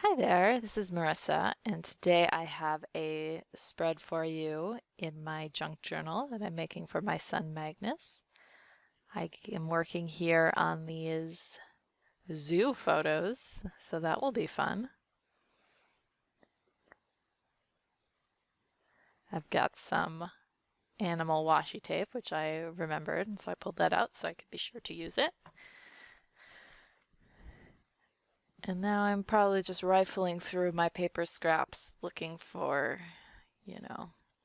Hi there, this is Marissa, and today I have a spread for you in my junk journal that I'm making for my son Magnus. I am working here on these zoo photos, so that will be fun. I've got some animal washi tape, which I remembered, and so I pulled that out so I could be sure to use it. And now I'm probably just rifling through my paper scraps looking for,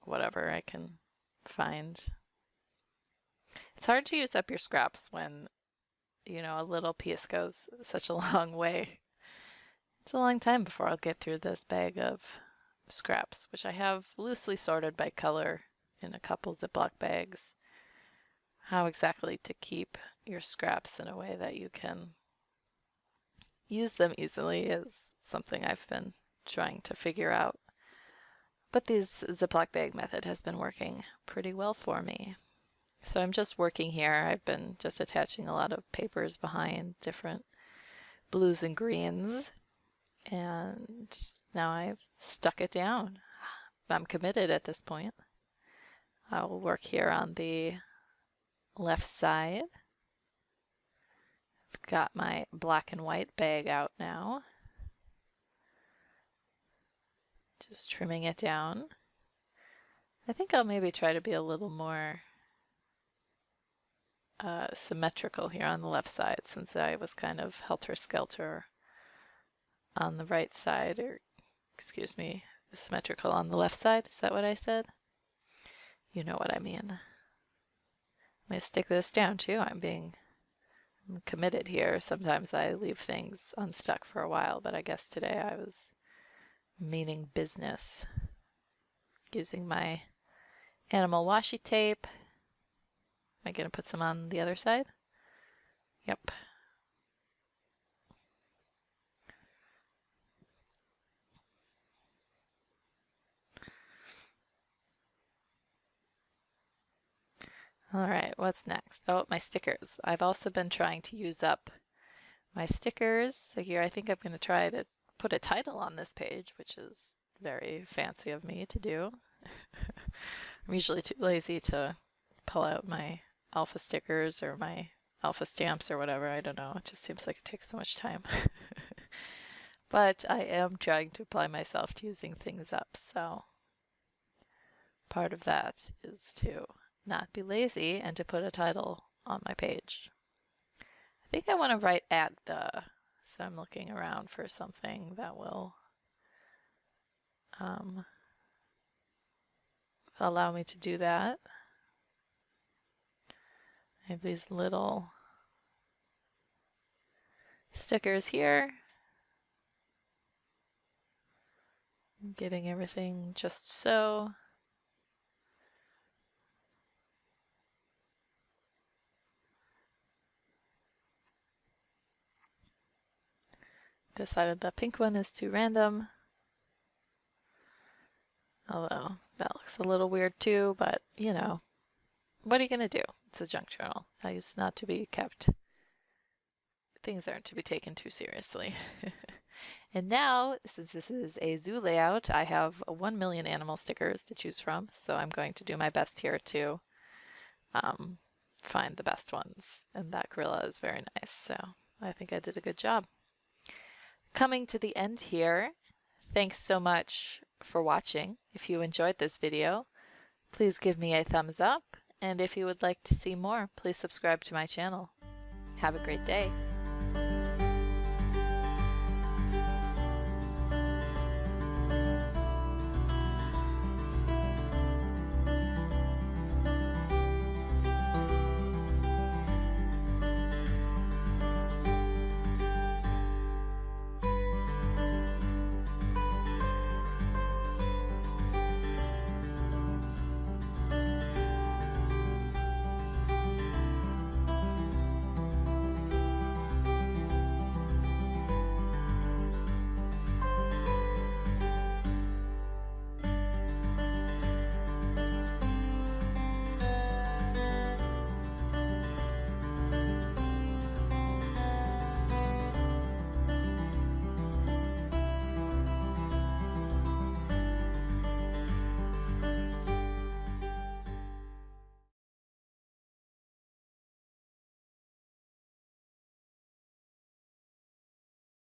whatever I can find. It's hard to use up your scraps when, a little piece goes such a long way. It's a long time before I'll get through this bag of scraps, which I have loosely sorted by color in a couple Ziploc bags. How exactly to keep your scraps in a way that you can use them easily is something I've been trying to figure out. But this Ziploc bag method has been working pretty well for me. So I'm just working here. I've been just attaching a lot of papers behind different blues and greens. And now I've stuck it down. I'm committed at this point. I will work here on the left side. I've got my black and white bag out now. Just trimming it down. I think I'll maybe try to be a little more symmetrical here on the left side, since I was kind of helter-skelter on the right side, or excuse me, symmetrical on the left side. Is that what I said? You know what I mean. I'm going to stick this down too. I'm committed here. Sometimes I leave things unstuck for a while, but I guess today I was meaning business. Using my animal washi tape. Am I going to put some on the other side? Yep. All right, what's next? Oh, my stickers. I've also been trying to use up my stickers. So here I think I'm going to try to put a title on this page, which is very fancy of me to do. I'm usually too lazy to pull out my alpha stickers or my alpha stamps or whatever. I don't know. It just seems like it takes so much time. But I am trying to apply myself to using things up. So part of that is to not be lazy and to put a title on my page. I think I want to write at the, so I'm looking around for something that will allow me to do that. I have these little stickers here. I'm getting everything just so. Decided the pink one is too random. Although that looks a little weird too, but what are you going to do? It's a junk journal. It's not to be kept. Things aren't to be taken too seriously. And now, since this is a zoo layout, I have 1 million animal stickers to choose from, so I'm going to do my best here to find the best ones. And that gorilla is very nice, so I think I did a good job. Coming to the end here, thanks so much for watching. If you enjoyed this video, please give me a thumbs up, and if you would like to see more, please subscribe to my channel. Have a great day.